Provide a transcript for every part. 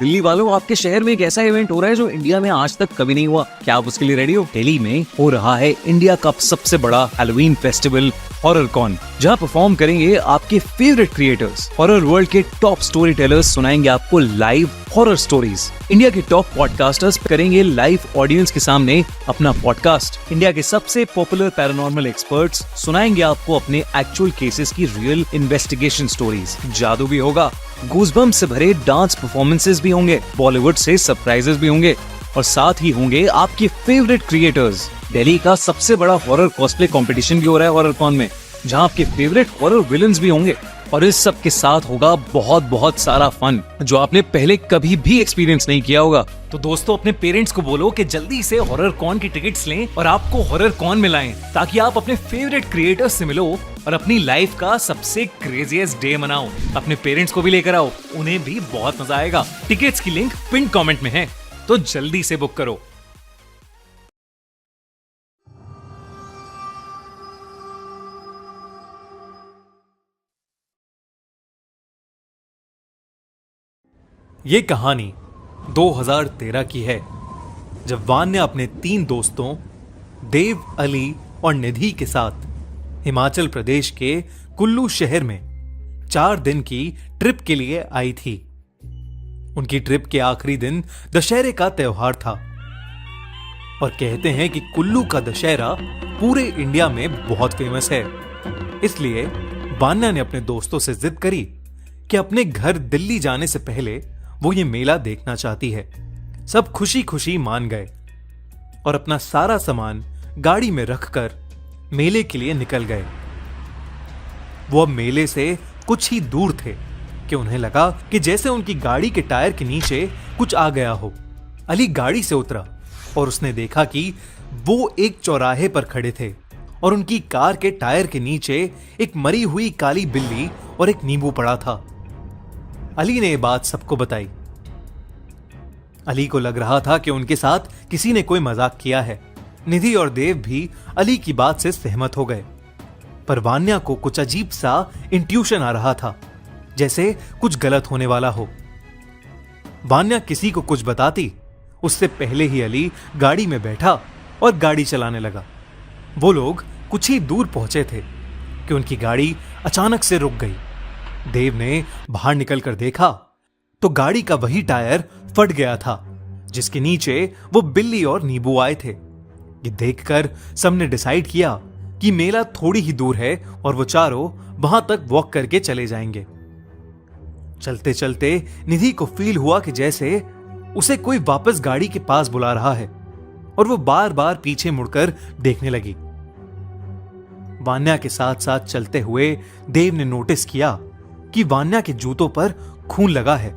दिल्ली वालों, आपके शहर में एक ऐसा इवेंट हो रहा है जो इंडिया में आज तक कभी नहीं हुआ। क्या आप उसके लिए रेडी हो? दिल्ली में हो रहा है इंडिया का सबसे बड़ा हैलोवीन फेस्टिवल हॉरर कॉन, जहां परफॉर्म करेंगे आपके फेवरेट क्रिएटर्स। हॉरर वर्ल्ड के टॉप स्टोरी टेलर्स सुनाएंगे आपको लाइव हॉरर स्टोरीज। इंडिया के टॉप पॉडकास्टर्स करेंगे लाइव ऑडियंस के सामने अपना पॉडकास्ट। इंडिया के सबसे पॉपुलर पैरानॉर्मल एक्सपर्ट्स सुनाएंगे आपको अपने एक्चुअल केसेस की रियल इन्वेस्टिगेशन स्टोरीज। जादू भी होगा, गूज़बम्प्स से भरे डांस परफॉर्मेंसेस भी होंगे, बॉलीवुड से सरप्राइजेस भी होंगे और साथ ही होंगे आपके फेवरेट क्रिएटर्स। दिल्ली का सबसे बड़ा हॉरर कॉस्प्ले कंपटीशन भी हो रहा है हॉरर कॉन में, जहां आपके फेवरेट हॉरर विलन्स भी होंगे और इस सब के साथ होगा बहुत बहुत सारा फन जो आपने पहले कभी भी एक्सपीरियंस नहीं किया होगा। तो दोस्तों, अपने पेरेंट्स को बोलो कि जल्दी से हॉरर कॉन की टिकट्स लें और आपको हॉरर कॉन में लाएं, ताकि आप अपने फेवरेट क्रिएटर्स से मिलो और अपनी लाइफ का सबसे क्रेजीएस्ट डे मनाओ। अपने पेरेंट्स को भी लेकर आओ, उन्हें भी बहुत मजा आएगा। टिकट्स की लिंक पिन कमेंट में है, तो जल्दी से बुक करो। ये कहानी 2013 की है, जब वान्या अपने 3 दोस्तों देव, अली और निधि के साथ हिमाचल प्रदेश के कुल्लू शहर में 4 दिन की ट्रिप के लिए आई थी। उनकी ट्रिप के आखिरी दिन दशहरे का त्योहार था और कहते हैं कि कुल्लू का दशहरा पूरे इंडिया में बहुत फेमस है। इसलिए वान्या ने अपने दोस्तों से जिद करी कि अपने घर दिल्ली जाने से पहले वो ये मेला देखना चाहती है। सब खुशी खुशी मान गए और अपना सारा सामान गाड़ी में रखकर मेले के लिए निकल गए। वो अब मेले से कुछ ही दूर थे कि उन्हें लगा कि जैसे उनकी गाड़ी के टायर के नीचे कुछ आ गया हो। अली गाड़ी से उतरा और उसने देखा कि वो एक चौराहे पर खड़े थे और उनकी कार के टायर के नीचे एक मरी हुई काली बिल्ली और एक नींबू पड़ा था। अली ने यह बात सबको बताई। अली को लग रहा था कि उनके साथ किसी ने कोई मजाक किया है। निधि और देव भी अली की बात से सहमत हो गए, पर वान्या को कुछ अजीब सा इंट्यूशन आ रहा था, जैसे कुछ गलत होने वाला हो। वान्या किसी को कुछ बताती उससे पहले ही अली गाड़ी में बैठा और गाड़ी चलाने लगा। वो लोग कुछ ही दूर पहुंचे थे कि उनकी गाड़ी अचानक से रुक गई। देव ने बाहर निकलकर देखा तो गाड़ी का वही टायर फट गया था जिसके नीचे वो बिल्ली और नींबू आए थे। ये देखकर सबने डिसाइड किया कि मेला थोड़ी ही दूर है और वो चारों वहां तक वॉक करके चले जाएंगे। चलते चलते निधि को फील हुआ कि जैसे उसे कोई वापस गाड़ी के पास बुला रहा है और वो बार बार पीछे मुड़कर देखने लगी। वान्या के साथ साथ चलते हुए देव ने नोटिस किया कि वान्या के जूतों पर खून लगा है।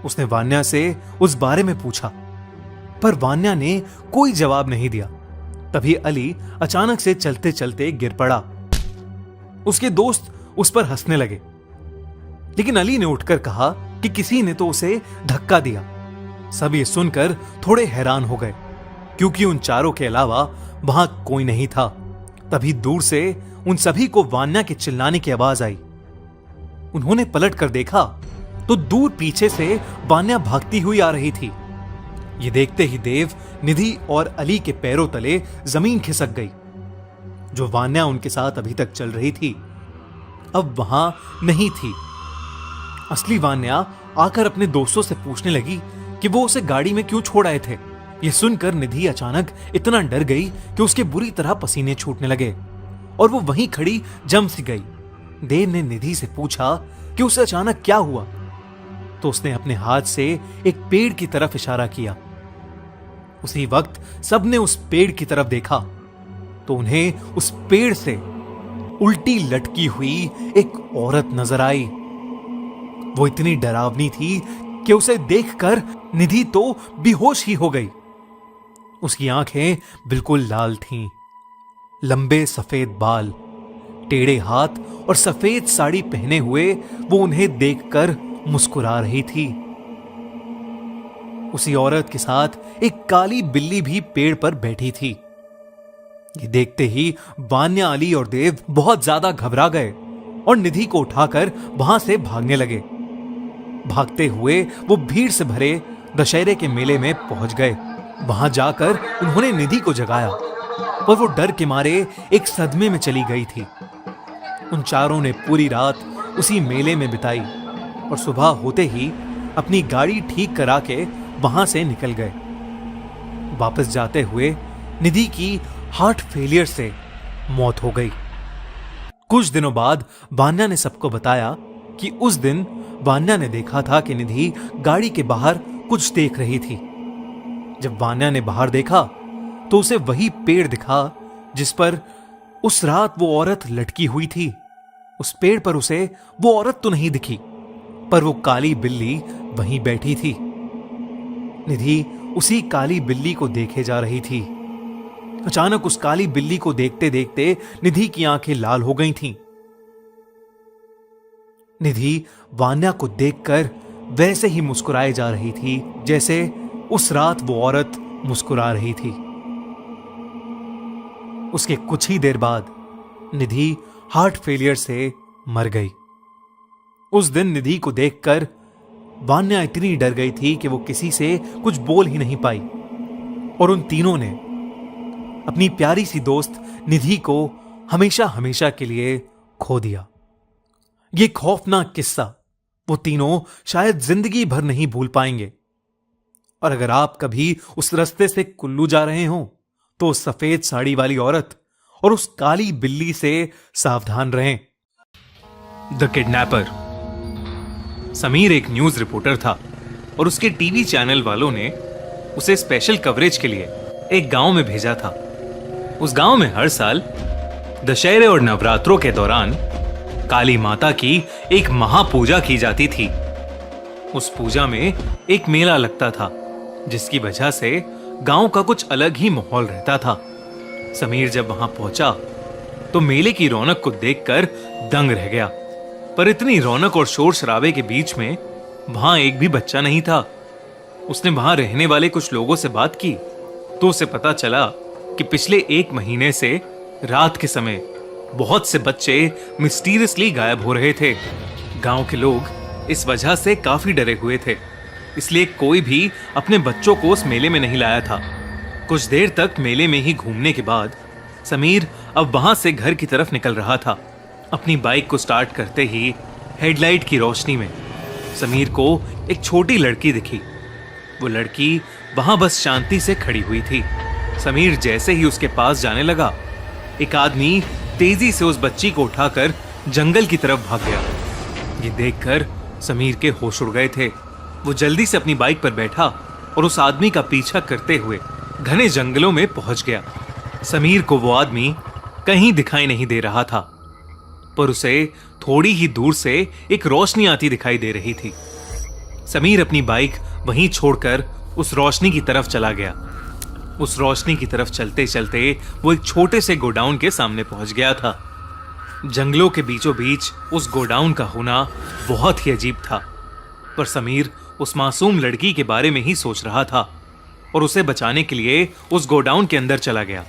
उसने वान्या से उस बारे में पूछा, पर वान्या ने कोई जवाब नहीं दिया। तभी अली अचानक से चलते चलते गिर पड़ा। उसके दोस्त उस पर हंसने लगे, लेकिन अली ने उठकर कहा कि किसी ने तो उसे धक्का दिया। सब ये सुनकर थोड़े हैरान हो गए, क्योंकि उन चारों के अलावा वहां कोई नहीं था। तभी दूर से उन सभी को वान्या के चिल्लाने की आवाज आई। उन्होंने पलट कर देखा तो दूर पीछे से वान्या भागती हुई आ रही थी। ये देखते ही देव, निधि और अली के पैरों तले जमीन खिसक गई। जो वान्या उनके साथ अभी तक चल रही थी, अब वहां नहीं थी। असली वान्या आकर अपने दोस्तों से पूछने लगी कि वो उसे गाड़ी में क्यों छोड़ आए थे। ये सुनकर निधि अचानक इतना डर गई कि उसके बुरी तरह पसीने छूटने लगे और वो वहीं खड़ी जम सी गई। देव ने निधि से पूछा कि उसे अचानक क्या हुआ, तो उसने अपने हाथ से एक पेड़ की तरफ इशारा किया। उसी वक्त सबने उस पेड़ की तरफ देखा तो उन्हें उस पेड़ से उल्टी लटकी हुई एक औरत नजर आई। वो इतनी डरावनी थी कि उसे देखकर निधि तो बेहोश ही हो गई। उसकी आंखें बिल्कुल लाल थीं, लंबे सफेद बाल, टेढ़े हाथ और सफेद साड़ी पहने हुए वो उन्हें देखकर मुस्कुरा रही थी। उसी औरत के साथ एक काली बिल्ली भी पेड़ पर बैठी थी। ये देखते ही वान्या, अली और देव बहुत ज्यादा घबरा गए और निधि को उठाकर वहां से भागने लगे। भागते हुए वो भीड़ से भरे दशहरे के मेले में पहुंच गए। वहां जाकर उन्होंने निधि को जगाया, पर वो डर के मारे एक सदमे में चली गई थी। उन चारों ने पूरी रात उसी मेले में बिताई और सुबह होते ही अपनी गाड़ी ठीक करा के वहां से निकल गए। वापस जाते हुए निधि की हार्ट फेलियर से मौत हो गई। कुछ दिनों बाद वान्या ने सबको बताया कि उस दिन वान्या ने देखा था कि निधि गाड़ी के बाहर कुछ देख रही थी। जब वान्या ने बाहर देखा तो उसे वही पेड़ दिखा जिस पर उस रात वो औरत लटकी हुई थी। उस पेड़ पर उसे वो औरत तो नहीं दिखी, पर वो काली बिल्ली वहीं बैठी थी। निधि उसी काली बिल्ली को देखे जा रही थी। अचानक उस काली बिल्ली को देखते देखते निधि की आंखें लाल हो गई थीं। निधि वान्या को देखकर वैसे ही मुस्कुराए जा रही थी जैसे उस रात वो औरत मुस्कुरा रही थी। उसके कुछ ही देर बाद निधि हार्ट फेलियर से मर गई। उस दिन निधि को देखकर वान्या इतनी डर गई थी कि वो किसी से कुछ बोल ही नहीं पाई और उन तीनों ने अपनी प्यारी सी दोस्त निधि को हमेशा हमेशा के लिए खो दिया। ये खौफनाक किस्सा वो तीनों शायद जिंदगी भर नहीं भूल पाएंगे। और अगर आप कभी उस रास्ते से कुल्लू जा रहे हो तो उस सफेद साड़ी वाली औरत और उस काली बिल्ली से सावधान रहें। The kidnapper. समीर एक न्यूज रिपोर्टर था और उसके टीवी चैनल वालों ने उसे स्पेशल कवरेज के लिए एक गांव में भेजा था। उस गांव में हर साल दशहरे और नवरात्रों के दौरान काली माता की एक महापूजा की जाती थी। उस पूजा में एक मेला लगता था जिसकी वजह से गांव का कुछ अलग ही माहौल रहता था। समीर जब वहां पहुंचा तो मेले की रौनक को देखकर दंग रह गया। पर इतनी रौनक और शोर शराबे के बीच में वहां एक भी बच्चा नहीं था। उसने वहां रहने वाले कुछ लोगों से बात की तो उसे पता चला कि पिछले 1 महीने से रात के समय बहुत से बच्चे मिस्टीरियसली गायब हो रहे थे। गांव के लोग इस वजह से काफी डरे हुए थे, इसलिए कोई भी अपने बच्चों को उस मेले में नहीं लाया था। कुछ देर तक मेले में ही घूमने के बाद समीर अब वहां से घर की तरफ निकल रहा था। अपनी बाइक को स्टार्ट करते ही हेडलाइट की रोशनी में समीर को एक छोटी लड़की दिखी। वो लड़की वहां बस शांति से खड़ी हुई थी। समीर जैसे ही उसके पास जाने लगा, एक आदमी तेजी से उस बच्ची को उठाकर जंगल की तरफ भाग गया। ये देखकर समीर के होश उड़ गए थे। वो जल्दी से अपनी बाइक पर बैठा और उस आदमी का पीछा करते हुए घने जंगलों में पहुंच गया। समीर को वो आदमी कहीं दिखाई नहीं दे रहा था, पर उसे थोड़ी ही दूर से एक रोशनी आती दिखाई दे रही थी। समीर अपनी बाइक वहीं छोड़कर उस रोशनी की तरफ चला गया। उस रोशनी की तरफ चलते चलते वो एक छोटे से गोडाउन के सामने पहुंच गया था। जंगलों के बीचों बीच उस गोडाउन का होना बहुत ही अजीब था, पर समीर उस मासूम लड़की के बारे में ही सोच रहा था और उसे बचाने के लिए उस गोडाउन के अंदर चला गया।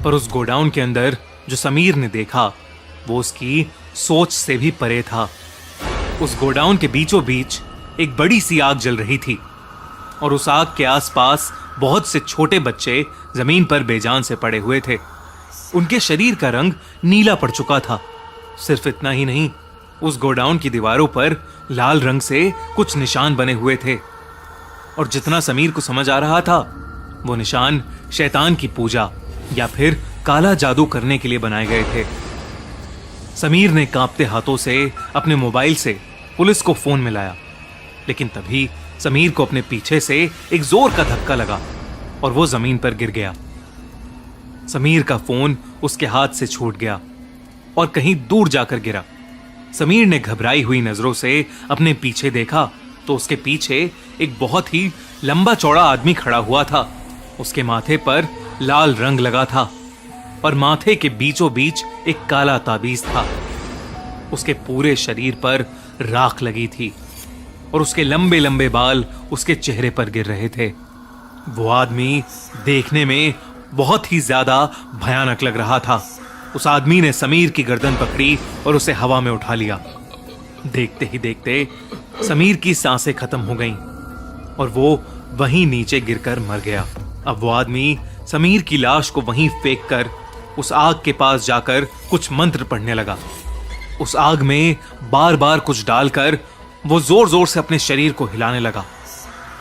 पर उस गोडाउन के अंदर जो समीर ने देखा वो उसकी सोच से भी परे था। उस गोडाउन के बीचों बीच एक बड़ी सी आग जल रही थी और उस आग के आसपास बहुत से छोटे बच्चे जमीन पर बेजान से पड़े हुए थे। उनके शरीर का रंग नीला पड़ चुका था। सिर्फ इतना ही नहीं, उस गोडाउन की दीवारों पर लाल रंग से कुछ निशान बने हुए थे और जितना समीर को समझ आ रहा था वो निशान शैतान की पूजा या फिर काला जादू करने के लिए बनाए गए थे। समीर ने कांपते हाथों से अपने मोबाइल से पुलिस को फोन मिलाया, लेकिन तभी समीर को अपने पीछे से एक जोर का धक्का लगा और वो जमीन पर गिर गया। समीर का फोन उसके हाथ से छूट गया और कहीं दूर जाकर गिरा। समीर ने घबराई हुई नजरों से अपने पीछे देखा तो उसके पीछे एक बहुत ही लंबा चौड़ा आदमी खड़ा हुआ था। उसके माथे पर लाल रंग लगा था और माथे के बीचों बीच एक काला ताबीज था। उसके पूरे शरीर पर राख लगी थी और उसके लंबे लंबे बाल उसके चेहरे पर गिर रहे थे। वो आदमी देखने में बहुत ही ज्यादा भयानक लग रहा था। उस आदमी ने समीर की गर्दन पकड़ी और उसे हवा में उठा लिया। देखते ही देखते समीर की सांसें खत्म हो गईं और वो वहीं नीचे गिरकर मर गया। अब वो आदमी समीर की लाश को वहीं फेंक कर उस आग के पास जाकर कुछ मंत्र पढ़ने लगा। उस आग में बार बार कुछ डालकर वो जोर जोर से अपने शरीर को हिलाने लगा।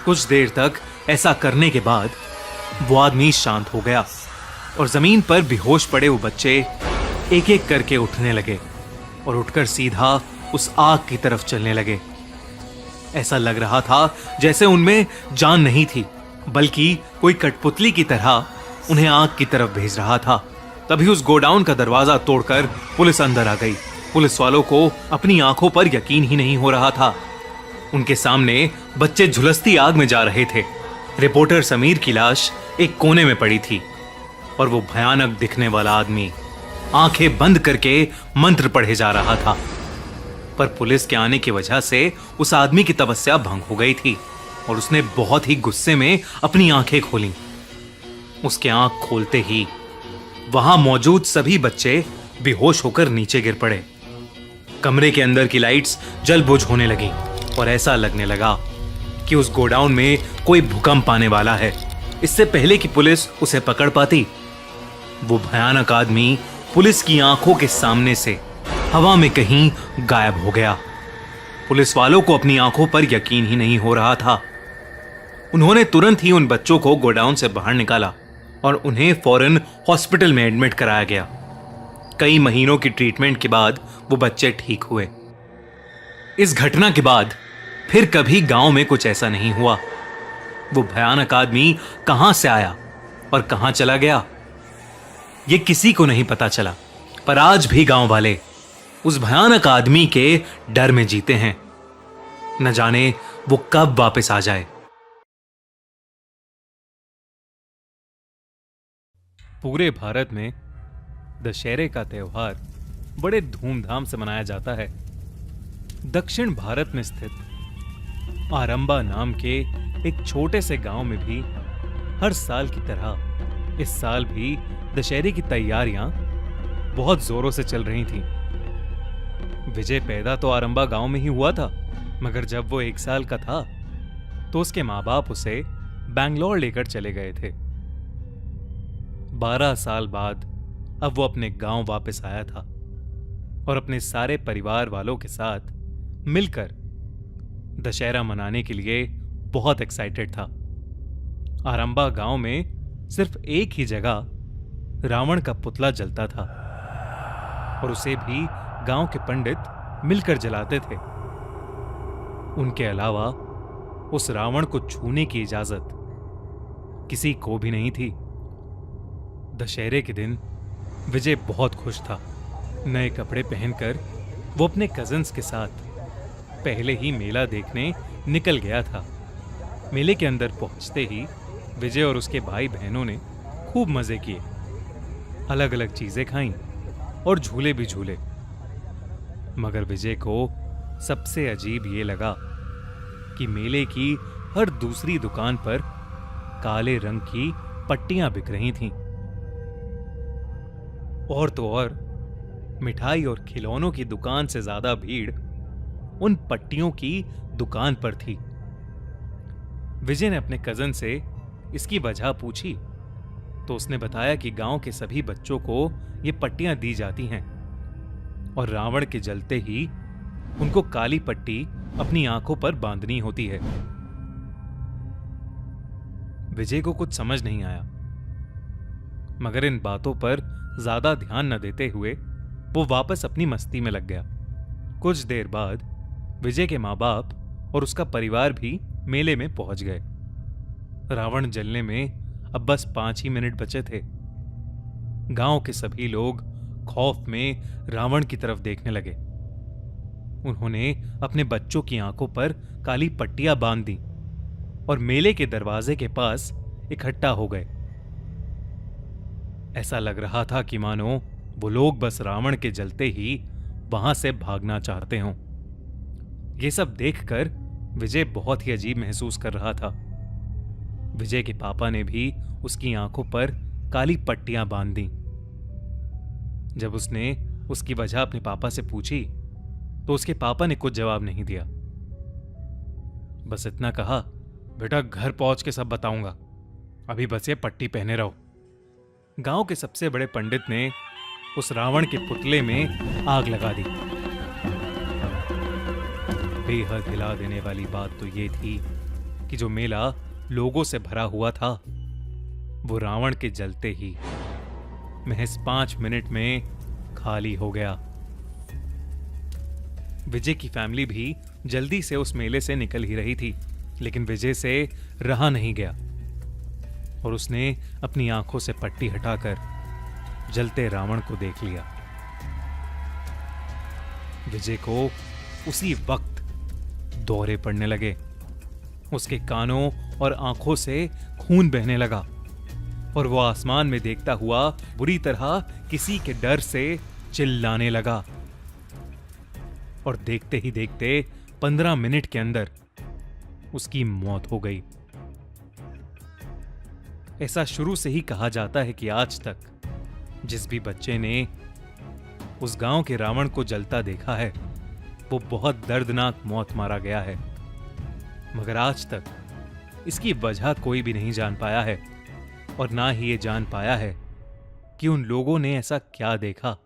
कुछ देर तक ऐसा करने के बाद वो आदमी शांत हो गया और जमीन पर बेहोश पड़े वो बच्चे एक एक करके उठने लगे और उठकर सीधा उस आग की तरफ चलने लगे। ऐसा लग रहा था जैसे उनमें जान नहीं थी, बल्कि कोई कठपुतली की तरह उन्हें आग की तरफ भेज रहा था। तभी उस गोडाउन का दरवाजा तोड़कर पुलिस अंदर आ गई। पुलिस वालों को अपनी आंखों पर यकीन ही नहीं हो रहा था। उनके सामने बच्चे झुलसती आग में जा रहे थे। रिपोर्टर समीर की लाश एक कोने में पड़ी थी और वो भयानक दिखने वाला आदमी आंखें बंद करके मंत्र पढ़े जा रहा था। पर पुलिस के आने की वजह से उस आदमी की तपस्या भंग हो गई थी और उसने बहुत ही गुस्से में अपनी आंखें खोलीं। उसके आंख खोलते ही वहां मौजूद सभी बच्चे बेहोश होकर नीचे गिर पड़े। कमरे के अंदर की लाइट्स जल बुझ होने लगी और ऐसा लगने लगा कि उस गोडाउन में कोई भूकंप आने वाला है। इससे पहले कि पुलिस उसे पकड़ पाती, वो भयानक आदमी पुलिस की आंखों के सामने से हवा में कहीं गायब हो गया। पुलिस वालों को अपनी आंखों पर यकीन ही नहीं हो रहा था। उन्होंने तुरंत ही उन बच्चों को गोडाउन से बाहर निकाला और उन्हें फौरन हॉस्पिटल में एडमिट कराया गया। कई महीनों की ट्रीटमेंट के बाद वो बच्चे ठीक हुए। इस घटना के बाद फिर कभी गांव में कुछ ऐसा नहीं हुआ। वो भयानक आदमी कहां से आया और कहां चला गया, ये किसी को नहीं पता चला। पर आज भी गांव वाले उस भयानक आदमी के डर में जीते हैं। न जाने वो कब वापस आ जाए। पूरे भारत में दशहरे का त्योहार बड़े धूमधाम से मनाया जाता है। दक्षिण भारत में स्थित आरंबा नाम के एक छोटे से गांव में भी हर साल की तरह इस साल भी दशहरे की तैयारियां बहुत जोरों से चल रही थीं। विजय पैदा तो आरंबा गांव में ही हुआ था, मगर जब वो 1 साल का था तो उसके माँ बाप उसे बैंगलोर लेकर चले गए थे। 12 साल बाद अब वो अपने गांव वापस आया था और अपने सारे परिवार वालों के साथ मिलकर दशहरा मनाने के लिए बहुत एक्साइटेड था। आरंबा गांव में सिर्फ एक ही जगह रावण का पुतला जलता था और उसे भी गांव के पंडित मिलकर जलाते थे। उनके अलावा उस रावण को छूने की इजाजत किसी को भी नहीं थी। दशहरे के दिन विजय बहुत खुश था। नए कपड़े पहनकर वो अपने कजिन्स के साथ पहले ही मेला देखने निकल गया था। मेले के अंदर पहुंचते ही विजय और उसके भाई बहनों ने खूब मजे किए, अलग अलग चीजें खाईं और झूले भी झूले। मगर विजय को सबसे अजीब ये लगा कि मेले की हर दूसरी दुकान पर काले रंग की पट्टियां बिक रही थीं। और तो और मिठाई और खिलौनों की दुकान से ज्यादा भीड़ उन पट्टियों की दुकान पर थी। विजय ने अपने कजन से इसकी वजह पूछी तो उसने बताया कि गांव के सभी बच्चों को ये पट्टियां दी जाती हैं और रावण के जलते ही उनको काली पट्टी अपनी आंखों पर बांधनी होती है। विजय को कुछ समझ नहीं आया, मगर इन बातों पर ज्यादा ध्यान न देते हुए वो वापस अपनी मस्ती में लग गया। कुछ देर बाद विजय के माँ बाप और उसका परिवार भी मेले में पहुंच गए। रावण जलने में अब बस 5 ही मिनट बचे थे। गांव के सभी लोग खौफ में रावण की तरफ देखने लगे। उन्होंने अपने बच्चों की आंखों पर काली पट्टियां बांध दी और मेले के दरवाजे के पास इकट्ठा हो गए। ऐसा लग रहा था कि मानो वो लोग बस रावण के जलते ही वहां से भागना चाहते हों। ये सब देखकर विजय बहुत ही अजीब महसूस कर रहा था। विजय के पापा ने भी उसकी आंखों पर काली पट्टियां बांध दी। जब उसने उसकी वजह अपने पापा से पूछी तो उसके पापा ने कुछ जवाब नहीं दिया। बस इतना कहा, बेटा घर पहुंच के सब बताऊंगा, अभी बस ये पट्टी पहने रहो। गांव के सबसे बड़े पंडित ने उस रावण के पुतले में आग लगा दी। बेहद हिला देने वाली बात तो ये थी कि जो मेला लोगों से भरा हुआ था वो रावण के जलते ही महज 5 मिनट में खाली हो गया। विजय की फैमिली भी जल्दी से उस मेले से निकल ही रही थी, लेकिन विजय से रहा नहीं गया और उसने अपनी आंखों से पट्टी हटाकर जलते रावण को देख लिया। विजय को उसी वक्त दौरे पड़ने लगे। उसके कानों और आंखों से खून बहने लगा और वो आसमान में देखता हुआ बुरी तरह किसी के डर से चिल्लाने लगा। और देखते ही देखते 15 मिनट के अंदर उसकी मौत हो गई। ऐसा शुरू से ही कहा जाता है कि आज तक जिस भी बच्चे ने उस गांव के रावण को जलता देखा है वो बहुत दर्दनाक मौत मारा गया है, मगर आज तक इसकी वजह कोई भी नहीं जान पाया है और ना ही ये जान पाया है कि उन लोगों ने ऐसा क्या देखा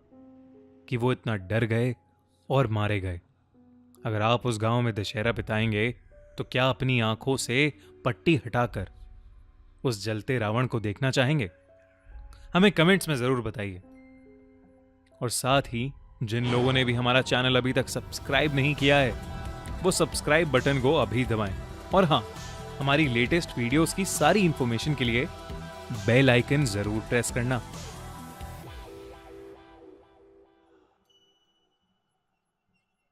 कि वो इतना डर गए और मारे गए। अगर आप उस गांव में दशहरा बिताएंगे तो क्या अपनी आंखों से पट्टी हटाकर उस जलते रावण को देखना चाहेंगे? हमें कमेंट्स में जरूर बताइए। और साथ ही जिन लोगों ने भी हमारा चैनल अभी तक सब्सक्राइब नहीं किया है वो सब्सक्राइब बटन को अभी दबाएं। और हाँ, हमारी लेटेस्ट वीडियोस की सारी इंफॉर्मेशन के लिए बेल आइकन जरूर प्रेस करना।